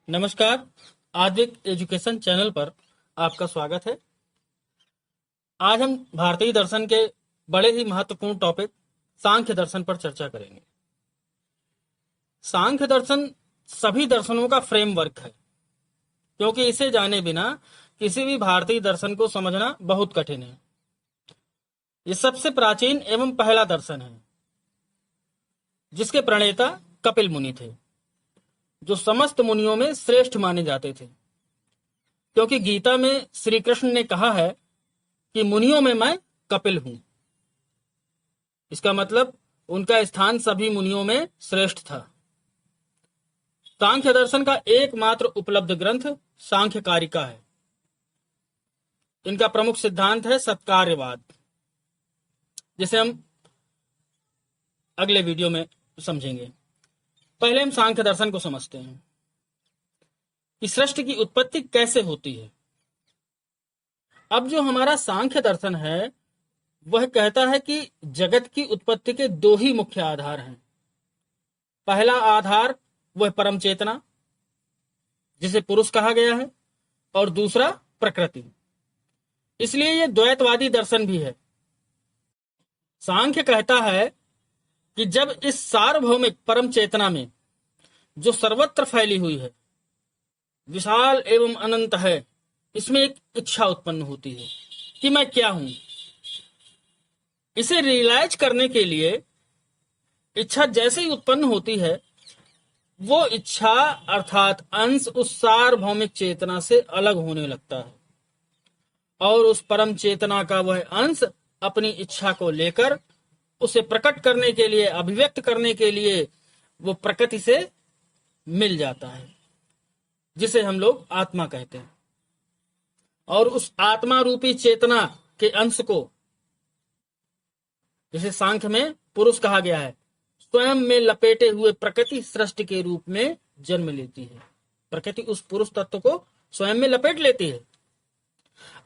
नमस्कार। Advik education channel पर आपका स्वागत है। आज हम भारतीय दर्शन के बड़े ही महत्वपूर्ण टॉपिक सांख्य दर्शन पर चर्चा करेंगे। सांख्य दर्शन सभी दर्शनों का फ्रेमवर्क है, क्योंकि इसे जाने बिना किसी भी भारतीय दर्शन को समझना बहुत कठिन है। ये सबसे प्राचीन एवं पहला दर्शन है, जिसके प्रणेता कपिल मुनि थे, जो समस्त मुनियों में श्रेष्ठ माने जाते थे। क्योंकि गीता में श्री कृष्ण ने कहा है कि मुनियों में मैं कपिल हूं। इसका मतलब उनका स्थान सभी मुनियों में श्रेष्ठ था। सांख्य दर्शन का एकमात्र उपलब्ध ग्रंथ सांख्य कारिका है। इनका प्रमुख सिद्धांत है सत्कार्यवाद, जिसे हम अगले वीडियो में समझेंगे। पहले हम सांख्य दर्शन को समझते हैं कि सृष्टि की उत्पत्ति कैसे होती है। अब जो हमारा सांख्य दर्शन है, वह कहता है कि जगत की उत्पत्ति के दो ही मुख्य आधार हैं। पहला आधार वह परम चेतना, जिसे पुरुष कहा गया है, और दूसरा प्रकृति। इसलिए यह द्वैतवादी दर्शन भी है। सांख्य कहता है कि जब इस सार्वभौमिक परम चेतना में, जो सर्वत्र फैली हुई है, विशाल एवं अनंत है, इसमें एक इच्छा उत्पन्न होती है कि मैं क्या हूं। इसे रियलाइज करने के लिए इच्छा जैसे ही उत्पन्न होती है, वो इच्छा अर्थात अंश उस सार्वभौमिक चेतना से अलग होने लगता है, और उस परम चेतना का वह अंश अपनी इच्छा को लेकर उसे प्रकट करने के लिए, अभिव्यक्त करने के लिए वो प्रकृति से मिल जाता है, जिसे हम लोग आत्मा कहते हैं। और उस आत्मा रूपी चेतना के अंश को, जिसे सांख्य में पुरुष कहा गया है, स्वयं में लपेटे हुए प्रकृति सृष्टि के रूप में जन्म लेती है। प्रकृति उस पुरुष तत्व को स्वयं में लपेट लेती है।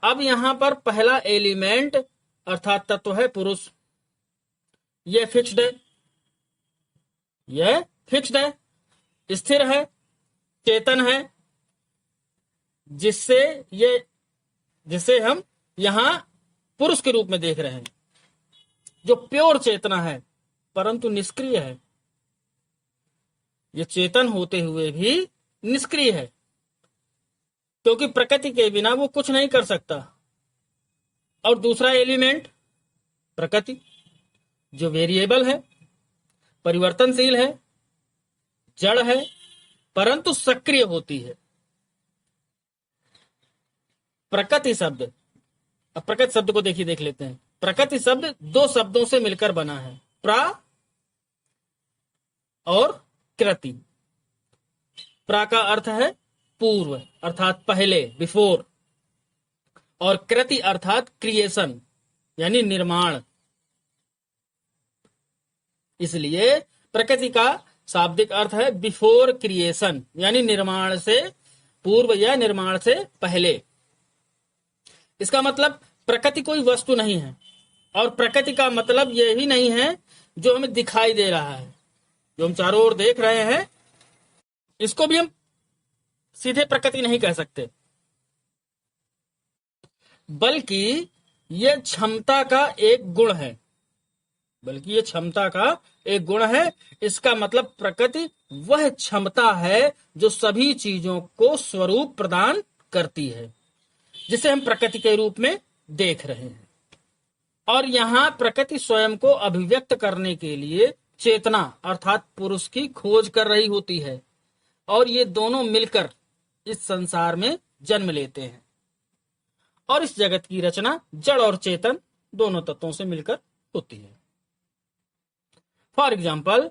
अब यहां पर पहला एलिमेंट अर्थात तत्व है पुरुष। यह फिक्स्ड है, यह फिक्स्ड है, स्थिर है, चेतन है, जिसे हम यहां पुरुष के रूप में देख रहे हैं, जो प्योर चेतना है परंतु निष्क्रिय है। यह चेतन होते हुए भी निष्क्रिय है, क्योंकि प्रकृति के बिना वो कुछ नहीं कर सकता। और दूसरा एलिमेंट प्रकृति, जो वेरिएबल है, परिवर्तनशील है, जड़ है, परंतु सक्रिय होती है। प्रकृति शब्द, अब प्रकृति शब्द को देख लेते हैं। प्रकृति शब्द दो शब्दों से मिलकर बना है, प्रा और कृति। प्रा का अर्थ है पूर्व अर्थात पहले, बिफोर, और कृति अर्थात क्रिएशन यानी निर्माण। इसलिए प्रकृति का शाब्दिक अर्थ है बिफोर क्रिएशन, यानी निर्माण से पूर्व या निर्माण से पहले। इसका मतलब प्रकृति कोई वस्तु नहीं है, और प्रकृति का मतलब यह भी नहीं है जो हमें दिखाई दे रहा है, जो हम चारों ओर देख रहे हैं। इसको भी हम सीधे प्रकृति नहीं कह सकते, बल्कि यह क्षमता का एक गुण है। इसका मतलब प्रकृति वह क्षमता है जो सभी चीजों को स्वरूप प्रदान करती है, जिसे हम प्रकृति के रूप में देख रहे हैं। और यहां प्रकृति स्वयं को अभिव्यक्त करने के लिए चेतना अर्थात पुरुष की खोज कर रही होती है, और ये दोनों मिलकर इस संसार में जन्म लेते हैं। और इस जगत की रचना जड़ और चेतन दोनों तत्वों से मिलकर होती है। फॉर एग्जाम्पल,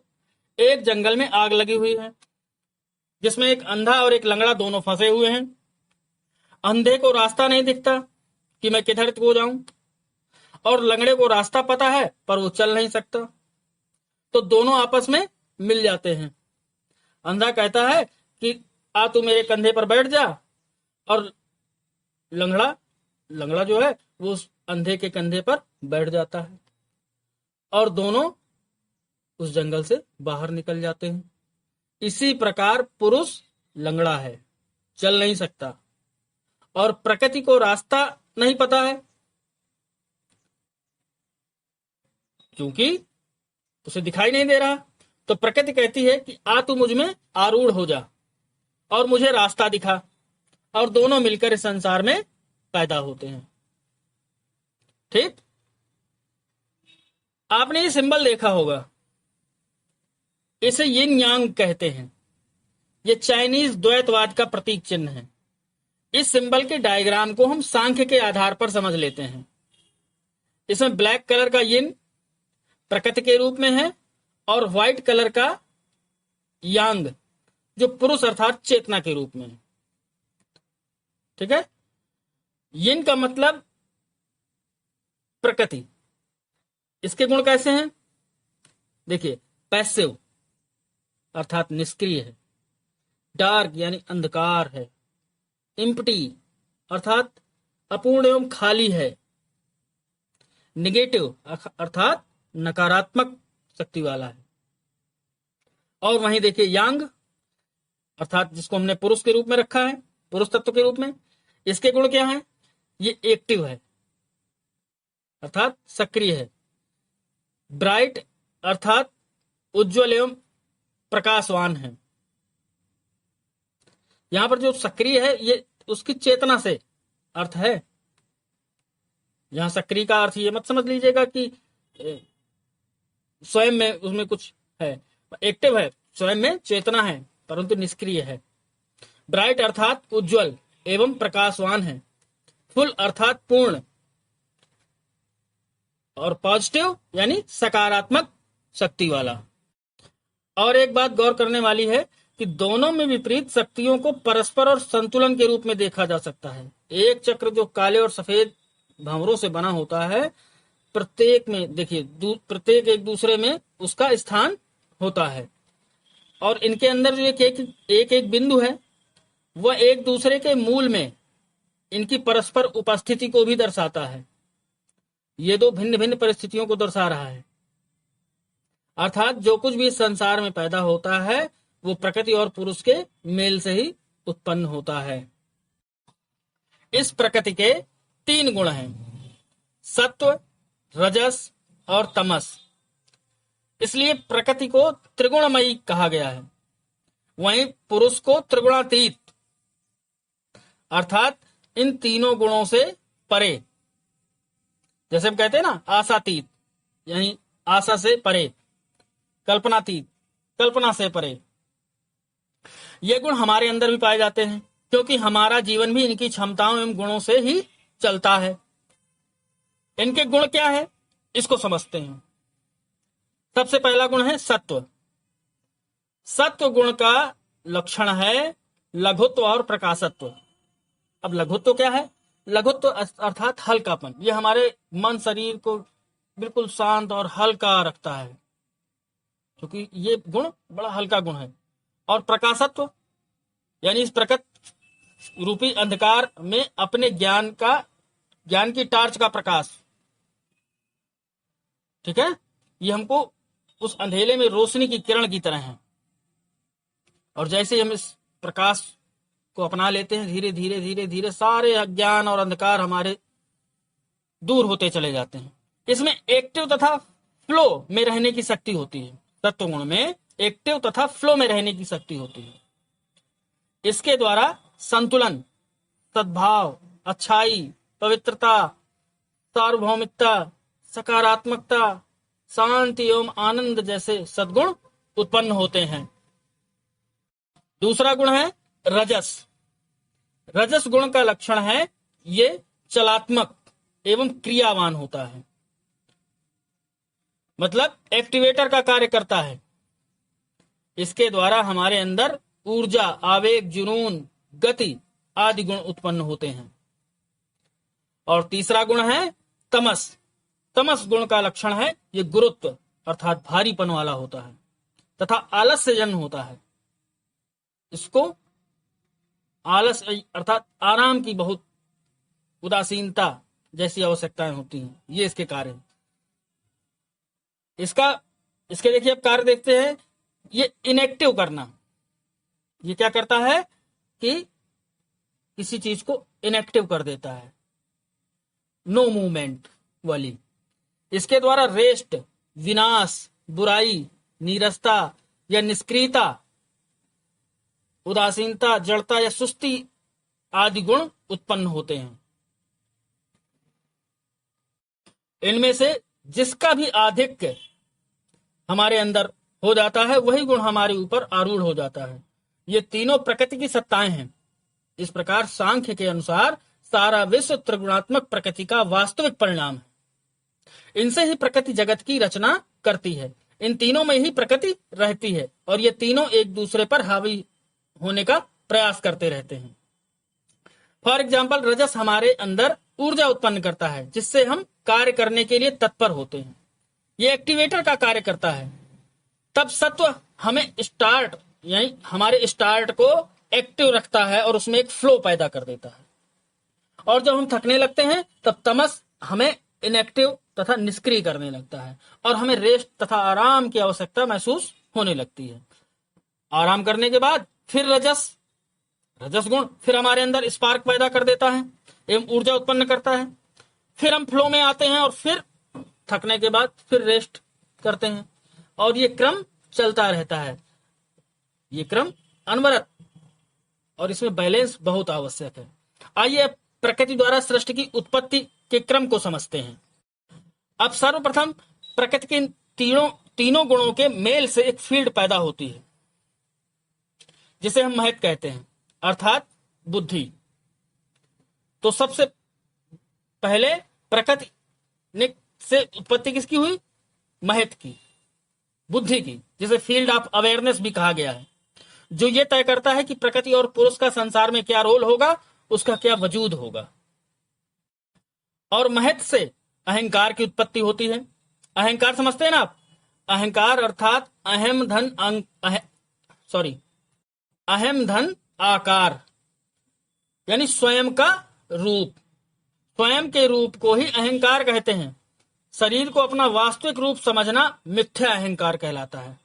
एक जंगल में आग लगी हुई है, जिसमें एक अंधा और एक लंगड़ा दोनों फंसे हुए हैं। अंधे को रास्ता नहीं दिखता कि मैं किधर को जाऊं, और लंगड़े को रास्ता पता है पर वो चल नहीं सकता। तो दोनों आपस में मिल जाते हैं। अंधा कहता है कि आ तू मेरे कंधे पर बैठ जा, और लंगड़ा जो है वो उस अंधे के कंधे पर बैठ जाता है, और दोनों उस जंगल से बाहर निकल जाते हैं। इसी प्रकार पुरुष लंगड़ा है, चल नहीं सकता, और प्रकृति को रास्ता नहीं पता है क्योंकि उसे दिखाई नहीं दे रहा, तो प्रकृति कहती है कि आ तू मुझ में आरूढ़ हो जा और मुझे रास्ता दिखा, और दोनों मिलकर इस संसार में पैदा होते हैं। ठीक, आपने ये सिंबल देखा होगा, इसे यिन यांग कहते हैं। ये चाइनीज द्वैतवाद का प्रतीक चिन्ह है। इस सिंबल के डायग्राम को हम सांख्य के आधार पर समझ लेते हैं। इसमें ब्लैक कलर का यिन प्रकृति के रूप में है और व्हाइट कलर का यांग जो पुरुष अर्थात चेतना के रूप में है। ठीक है, यिन का मतलब प्रकृति। इसके गुण कैसे हैं? देखिए, पैसिव अर्थात निष्क्रिय है, डार्क यानी अंधकार है, इम्पटी अर्थात अपूर्ण एवं खाली है, निगेटिव अर्थात नकारात्मक शक्ति वाला है। और वहीं देखिए यांग अर्थात जिसको हमने पुरुष के रूप में रखा है, पुरुष तत्व के रूप में, इसके गुण क्या हैं? ये एक्टिव है अर्थात सक्रिय है, ब्राइट अर्थात उज्जवल एवं प्रकाशवान है। यहां पर जो सक्रिय है ये उसकी चेतना से अर्थ है। यहां सक्रिय का अर्थ ये मत समझ लीजिएगा कि स्वयं में उसमें कुछ है, एक्टिव है, स्वयं में चेतना है परंतु निष्क्रिय है। ब्राइट अर्थात उज्जवल एवं प्रकाशवान है, फुल अर्थात पूर्ण, और पॉजिटिव यानी सकारात्मक शक्ति वाला। और एक बात गौर करने वाली है कि दोनों में विपरीत शक्तियों को परस्पर और संतुलन के रूप में देखा जा सकता है। एक चक्र जो काले और सफेद भंवरों से बना होता है, प्रत्येक में देखिए प्रत्येक एक दूसरे में उसका स्थान होता है, और इनके अंदर जो एक बिंदु है वह एक दूसरे के मूल में इनकी परस्पर उपस्थिति को भी दर्शाता है। ये दो भिन्न भिन्न परिस्थितियों को दर्शा रहा है, अर्थात जो कुछ भी इस संसार में पैदा होता है वो प्रकृति और पुरुष के मेल से ही उत्पन्न होता है। इस प्रकृति के 3 गुण हैं, सत्व, रजस और तमस। इसलिए प्रकृति को त्रिगुणमयी कहा गया है। वहीं पुरुष को त्रिगुणातीत अर्थात इन तीनों गुणों से परे, जैसे हम कहते हैं ना आशातीत यानी आशा से परे, कल्पनातीत कल्पना से परे। ये गुण हमारे अंदर भी पाए जाते हैं क्योंकि हमारा जीवन भी इनकी क्षमताओं एवं गुणों से ही चलता है। इनके गुण क्या है इसको समझते हैं। सबसे पहला गुण है सत्व। सत्व गुण का लक्षण है लघुत्व और प्रकाशत्व। अब लघुत्व क्या है? लघुत्व अर्थात हल्कापन। यह हमारे मन शरीर को बिल्कुल शांत और हल्का रखता है क्योंकि ये गुण बड़ा हल्का गुण है। और प्रकाशत्व यानी इस प्रकृति रूपी अंधकार में अपने ज्ञान की टार्च का प्रकाश। ठीक है, ये हमको उस अंधेरे में रोशनी की किरण की तरह है, और जैसे हम इस प्रकाश को अपना लेते हैं धीरे धीरे धीरे धीरे सारे अज्ञान और अंधकार हमारे दूर होते चले जाते हैं। इसमें एक्टिव तथा फ्लो में रहने की शक्ति होती है। तत्व गुण में एक्टिव तथा फ्लो में रहने की शक्ति होती है। इसके द्वारा संतुलन, सद्भाव, अच्छाई, पवित्रता, सार्वभौमिकता, सकारात्मकता, शांति एवं आनंद जैसे सद्गुण उत्पन्न होते हैं। दूसरा गुण है रजस। रजस गुण का लक्षण है ये चलात्मक एवं क्रियावान होता है, मतलब एक्टिवेटर का कार्य करता है। इसके द्वारा हमारे अंदर ऊर्जा, आवेग, जुनून, गति आदि गुण उत्पन्न होते हैं। और तीसरा गुण है तमस। तमस गुण का लक्षण है ये गुरुत्व अर्थात भारीपन वाला होता है तथा आलस्यजन होता है। इसको आलस्य अर्थात आराम की बहुत उदासीनता जैसी आवश्यकताएं होती हैं, ये इसके कार्य हैं। इसके देखिए अब कार्य देखते हैं, ये इनएक्टिव करना, ये क्या करता है कि किसी चीज को इनएक्टिव कर देता है, नो मूवमेंट वाली। इसके द्वारा रेस्ट, विनाश, बुराई, नीरसता या निष्क्रियता, उदासीनता, जड़ता या सुस्ती आदि गुण उत्पन्न होते हैं। इनमें से जिसका भी आधिक्य हमारे अंदर हो जाता है वही गुण हमारे ऊपर आरूढ़ हो जाता है। ये तीनों प्रकृति की सत्ताएं हैं। इस प्रकार सांख्य के अनुसार सारा विश्व त्रिगुणात्मक प्रकृति का वास्तविक परिणाम है। इनसे ही प्रकृति जगत की रचना करती है। इन तीनों में ही प्रकृति रहती है और ये तीनों एक दूसरे पर हावी होने का प्रयास करते रहते हैं। फॉर एग्जाम्पल, रजस हमारे अंदर ऊर्जा उत्पन्न करता है जिससे हम कार्य करने के लिए तत्पर होते हैं। ये एक्टिवेटर का कार्य करता है। तब सत्व हमें स्टार्ट, यानी हमारे स्टार्ट को एक्टिव रखता है और उसमें एक फ्लो पैदा कर देता है। और जब हम थकने लगते हैं तब तमस हमें इनएक्टिव तथा निष्क्रिय करने लगता है और हमें रेस्ट तथा आराम की आवश्यकता महसूस होने लगती है। आराम करने के बाद फिर रजस गुण फिर हमारे अंदर स्पार्क पैदा कर देता है एवं ऊर्जा उत्पन्न करता है। फिर हम फ्लो में आते हैं और फिर थकने के बाद फिर रेस्ट करते हैं और ये क्रम चलता रहता है। ये क्रम अनवरत, और इसमें बैलेंस बहुत आवश्यक है। आइए प्रकृति द्वारा सृष्टि की उत्पत्ति के क्रम को समझते हैं। अब सर्वप्रथम प्रकृति के तीनों गुणों के मेल से एक फील्ड पैदा होती है जिसे हम महत कहते हैं, अर्थात बुद्धि। तो सबसे पहले प्रकृति ने से उत्पत्ति किसकी हुई? महत की, बुद्धि की, जिसे फील्ड ऑफ अवेयरनेस भी कहा गया है, जो ये तय करता है कि प्रकृति और पुरुष का संसार में क्या रोल होगा, उसका क्या वजूद होगा। और महत से अहंकार की उत्पत्ति होती है। अहंकार समझते हैं ना आप? अहंकार अर्थात अहम धन आकार, यानी स्वयं का रूप। स्वयं के रूप को ही अहंकार कहते हैं। शरीर को अपना वास्तविक रूप समझना मिथ्या अहंकार कहलाता है।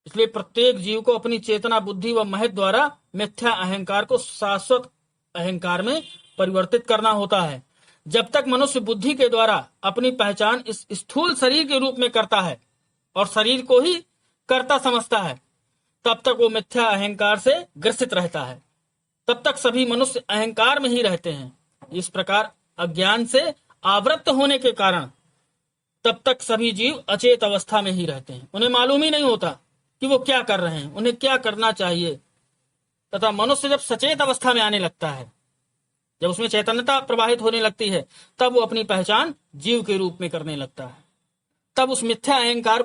इसलिए प्रत्येक जीव को अपनी चेतना, बुद्धि व महत द्वारा मिथ्या अहंकार को शाश्वत अहंकार में परिवर्तित करना होता है। जब तक मनुष्य बुद्धि के द्वारा अपनी पहचान इस स्थूल शरीर के रूप में करता है और शरीर को ही कर्ता समझता है, तब तक वो मिथ्या अहंकार से ग्रसित रहता है। तब तक सभी मनुष्य अहंकार में ही रहते हैं। इस प्रकार अज्ञान से आवृत्त होने के कारण तब तक सभी जीव अचेत अवस्था में ही रहते हैं। उन्हें मालूम ही नहीं होता कि वो क्या कर रहे हैं, उन्हें क्या करना चाहिए। तथा मनुष्य जब सचेत अवस्था में आने लगता है, जब उसमें चैतन्यता प्रवाहित होने लगती है, तब वो अपनी पहचान जीव के रूप में करने लगता है। तब उस मिथ्या अहंकार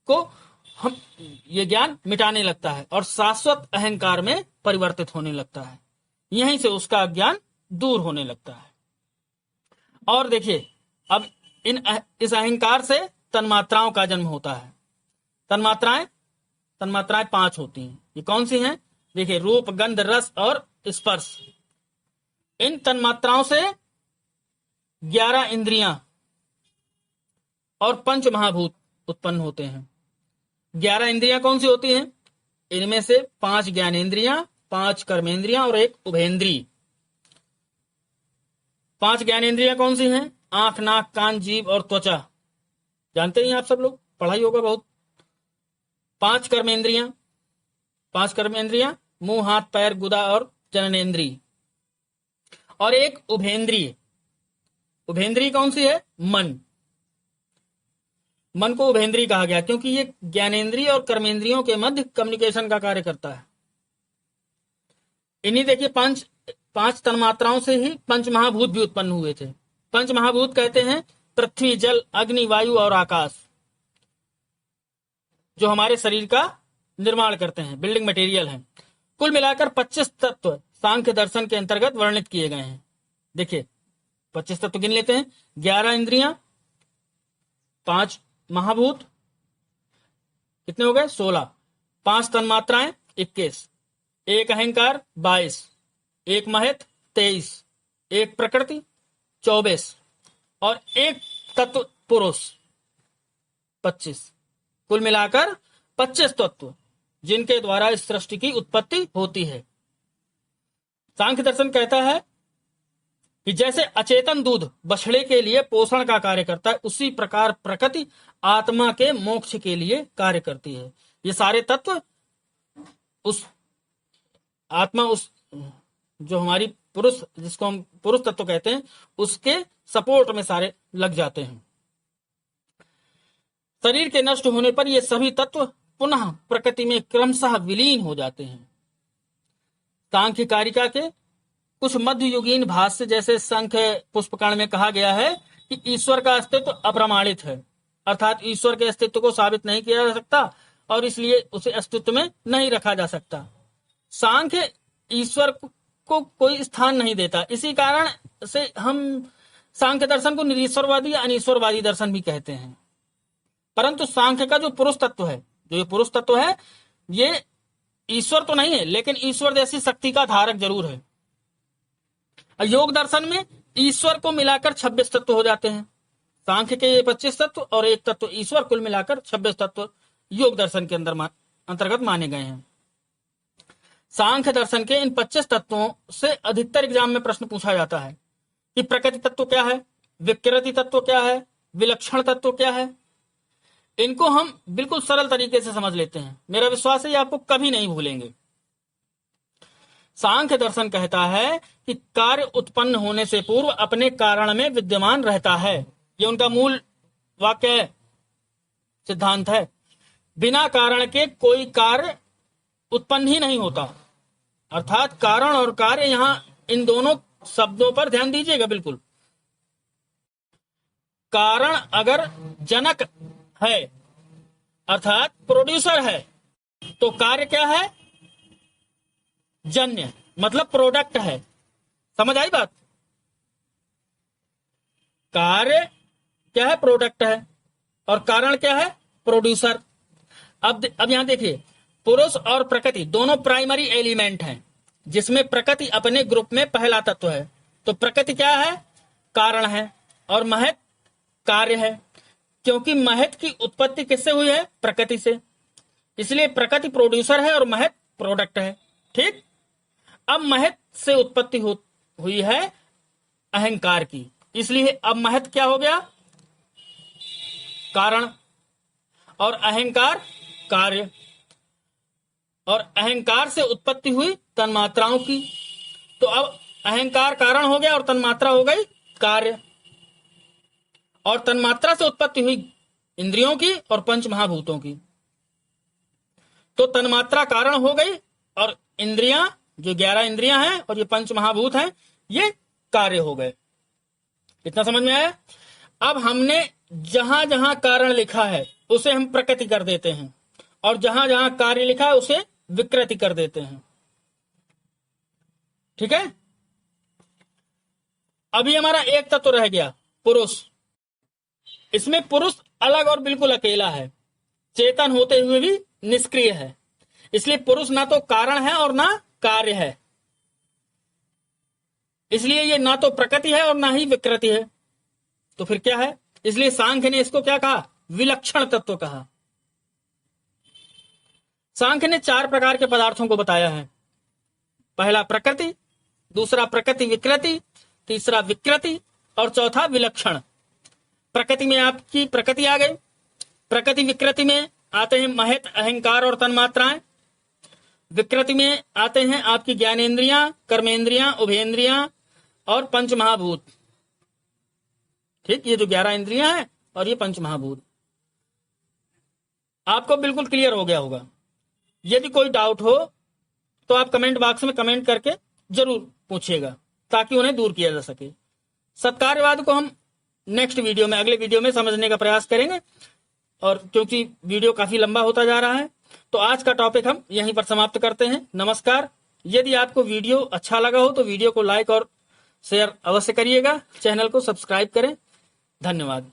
को हम ये ज्ञान मिटाने लगता है और शाश्वत अहंकार में परिवर्तित होने लगता है। यहीं से उसका अज्ञान दूर होने लगता है। और देखिए, अब इस अहंकार से तन्मात्राओं का जन्म होता है। तन्मात्राएं 5 होती हैं। ये कौन सी हैं? देखिए, रूप, गंध, रस और स्पर्श। इन तन्मात्राओं से 11 इंद्रियां और 5 महाभूत उत्पन्न होते हैं। 11 इंद्रियां कौन सी होती हैं? इनमें से 5 ज्ञानेंद्रियां, 5 कर्मेंद्रियां और 1 उभयेंद्रिय। 5 ज्ञानेंद्रियां कौन सी हैं? आंख, नाक, कान, जीभ और त्वचा। जानते हैं आप सब लोग, पढ़ाई होगा बहुत। 5 कर्मेंद्रियां मुंह, हाथ, पैर, गुदा और जननेन्द्रिय। और 1 उभयेंद्रिय। उभयेंद्रिय कौन सी है? मन को उभयेंद्रिय कहा गया क्योंकि ये ज्ञानेंद्रिय और कर्मेंद्रियों के मध्य कम्युनिकेशन का कार्य करता है। इन्हीं देखिए 5 तन्मात्राओं से ही 5 महाभूत भी उत्पन्न हुए थे। 5 महाभूत कहते हैं पृथ्वी, जल, अग्नि, वायु और आकाश, जो हमारे शरीर का निर्माण करते हैं, बिल्डिंग मटेरियल हैं। कुल मिलाकर 25 तत्व सांख्य दर्शन के अंतर्गत वर्णित किए गए हैं। देखिए, 25 तत्व गिन लेते हैं। 11 इंद्रियां, 5 महाभूत, कितने हो गए? 16। 5 तन्मात्राएं 21, 1 अहंकार 22, 1 महत 23, 1 प्रकृति 24 और 1 तत्व पुरुष 25। कुल मिलाकर 25 तत्व जिनके द्वारा इस सृष्टि की उत्पत्ति होती है। सांख्य दर्शन कहता है कि जैसे अचेतन दूध बछड़े के लिए पोषण का कार्य करता है, उसी प्रकार प्रकृति आत्मा के मोक्ष के लिए कार्य करती है। ये सारे तत्व उस आत्मा, उस जो हमारी पुरुष, जिसको हम पुरुष तत्व कहते हैं, उसके सपोर्ट में सारे लग जाते हैं। शरीर के नष्ट होने पर ये सभी तत्व पुनः प्रकृति में क्रमशः विलीन हो जाते हैं। सांख्य कारिका के कुछ मध्ययुगीन भाष्य जैसे सांख्य पुष्पकांड में कहा गया है कि ईश्वर का अस्तित्व अप्रमाणित है, अर्थात ईश्वर के अस्तित्व को साबित नहीं किया जा सकता और इसलिए उसे अस्तित्व में नहीं रखा जा सकता। सांख्य ईश्वर को कोई स्थान नहीं देता, इसी कारण से हम सांख्य दर्शन को निरीश्वरवादी या अनीश्वरवादी दर्शन भी कहते हैं। परंतु सांख्य का जो पुरुष तत्व है, जो ये पुरुष तत्व है, ये ईश्वर तो नहीं है, लेकिन ईश्वर जैसी शक्ति का धारक जरूर है। योग दर्शन में ईश्वर को मिलाकर 26 तत्व हो जाते हैं। सांख्य के ये 25 तत्व और एक तत्व ईश्वर, कुल मिलाकर 26 तत्व योग दर्शन के अंतर्गत माने गए हैं। सांख्य दर्शन के इन 25 तत्वों से अधिकतर एग्जाम में प्रश्न पूछा जाता है कि प्रकृति तत्व क्या है, विकृति तत्व क्या है, विलक्षण तत्व क्या है। इनको हम बिल्कुल सरल तरीके से समझ लेते हैं, मेरा विश्वास है ये आपको कभी नहीं भूलेंगे। सांख्य दर्शन कहता है कि कार्य उत्पन्न होने से पूर्व अपने कारण में विद्यमान रहता है। ये उनका मूल वाक्य है, सिद्धांत है। बिना कारण के कोई कार्य उत्पन्न ही नहीं होता, अर्थात कारण और कार्य, यहां इन दोनों शब्दों पर ध्यान दीजिएगा बिल्कुल। कारण अगर जनक है अर्थात प्रोड्यूसर है, तो कार्य क्या है, जन्य, मतलब प्रोडक्ट है। समझ आई बात? कार्य क्या है, प्रोडक्ट है, और कारण क्या है, प्रोड्यूसर। अब यहां देखिए, पुरुष और प्रकृति दोनों प्राइमरी एलिमेंट हैं, जिसमें प्रकृति अपने ग्रुप में पहला तत्व है। तो प्रकृति क्या है, कारण है, और महत कार्य है, क्योंकि महत की उत्पत्ति किससे हुई है, प्रकृति से। इसलिए प्रकृति प्रोड्यूसर है और महत प्रोडक्ट है। ठीक। अब महत से उत्पत्ति हुई है अहंकार की, इसलिए अब महत क्या हो गया, कारण, और अहंकार कार्य, और अहंकार से उत्पत्ति हुई तन्मात्राओं की। तो अब अहंकार कारण हो गया और तन्मात्रा हो गई कार्य, और तन्मात्रा से उत्पत्ति हुई इंद्रियों की और पंच महाभूतों की। तो तन्मात्रा कारण हो गई और इंद्रियां, जो 11 इंद्रियां हैं और ये पंच महाभूत हैं, ये कार्य हो गए। इतना समझ में आया? अब हमने जहां जहां कारण लिखा है उसे हम प्रकृति कर देते हैं, और जहां जहां कार्य लिखा है उसे विकृति कर देते हैं। ठीक है। अभी हमारा एक तत्व रह गया, पुरुष। इसमें पुरुष अलग और बिल्कुल अकेला है, चेतन होते हुए भी निष्क्रिय है। इसलिए पुरुष ना तो कारण है और ना कार्य है, इसलिए ये ना तो प्रकृति है और ना ही विकृति है। तो फिर क्या है? इसलिए सांख्य ने इसको क्या कहा, विलक्षण तत्व कहा। सांख्य ने 4 प्रकार के पदार्थों को बताया है। पहला प्रकृति, दूसरा प्रकृति विकृति, तीसरा विकृति, और चौथा विलक्षण। प्रकृति में आपकी प्रकृति आ गई, प्रकृति विकृति में आते हैं महत, अहंकार और तन्मात्राएं, विकृति में आते हैं आपकी ज्ञानेन्द्रियां, कर्मेंद्रियां, उभयेंद्रियां और पंच महाभूत। ठीक, ये जो 11 इंद्रियां हैं और ये पंच महाभूत। आपको बिल्कुल क्लियर हो गया होगा। यदि कोई डाउट हो तो आप कमेंट बॉक्स में कमेंट करके जरूर पूछिएगा, ताकि उन्हें दूर किया जा सके। सत्कार्यवाद को हम नेक्स्ट वीडियो में, अगले वीडियो में समझने का प्रयास करेंगे, और क्योंकि वीडियो काफी लंबा होता जा रहा है, तो आज का टॉपिक हम यहीं पर समाप्त करते हैं। नमस्कार। यदि आपको वीडियो अच्छा लगा हो तो वीडियो को लाइक और शेयर अवश्य करिएगा, चैनल को सब्सक्राइब करें। धन्यवाद।